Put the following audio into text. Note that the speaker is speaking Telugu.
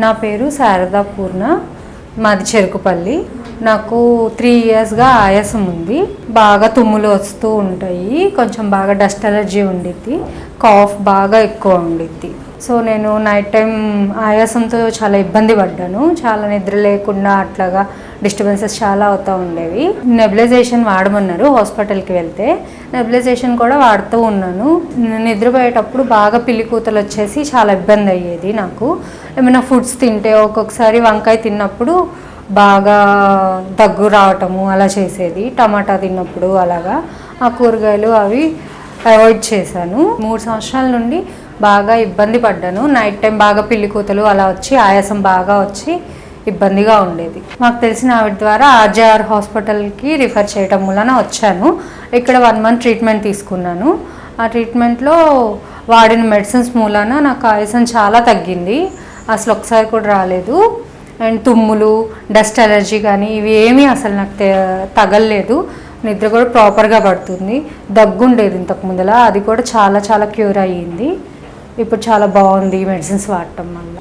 నా పేరు శారదా పూర్ణ, మాది చెరుకుపల్లి. నాకు 3 ఇయర్స్గా ఆయాసం ఉంది. బాగా తుమ్ములు వస్తూ ఉంటాయి, కొంచెం బాగా డస్ట్ అలర్జీ ఉండిద్ది, కాఫ్ బాగా ఎక్కువ ఉండిద్ది. సో నేను నైట్ టైం ఆయాసంతో చాలా ఇబ్బంది పడ్డాను. చాలా నిద్ర లేకుండా అట్లాగా డిస్టర్బెన్సెస్ చాలా అవుతూ ఉండేవి. నెబులైజేషన్ వాడమన్నారు హాస్పిటల్కి వెళ్తే. నెబులైజేషన్ కూడా వాడుతూ ఉన్నాను. నిద్రపోయేటప్పుడు బాగా పిల్లి కూతలు వచ్చేసి చాలా ఇబ్బంది అయ్యేది నాకు. ఏమైనా ఫుడ్స్ తింటే ఒక్కొక్కసారి వంకాయ తిన్నప్పుడు బాగా దగ్గు రావటము అలా చేసేది. టమాటా తిన్నప్పుడు అలాగా ఆ కూరగాయలు అవి అవాయిడ్ చేశాను. 3 సంవత్సరాల నుండి బాగా ఇబ్బంది పడ్డాను. నైట్ టైం బాగా పిల్లి కూతలు అలా వచ్చి ఆయాసం బాగా వచ్చి ఇబ్బందిగా ఉండేది. మాకు తెలిసిన ఆవిడ ద్వారా ఆర్జేఆర్ హాస్పిటల్కి రిఫర్ చేయడం వలన వచ్చాను. ఇక్కడ 1 మంత్ ట్రీట్మెంట్ తీసుకున్నాను. ఆ ట్రీట్మెంట్లో వాడిన మెడిసిన్స్ మూలాన నాకు ఆయాసం చాలా తగ్గింది. అసలు ఒకసారి కూడా రాలేదు. అండ్ తుమ్ములు, డస్ట్ అలర్జీ కానీ ఇవి ఏమీ అసలు నాకు తగలలేదు. నిద్ర కూడా ప్రాపర్గా పడుతుంది. దగ్గు ఉండేది ఇంతకు ముందల, అది కూడా చాలా క్యూర్ అయ్యింది. ఇప్పుడు చాలా బాగుంది మెడిసిన్స్ వాడటం వల్ల.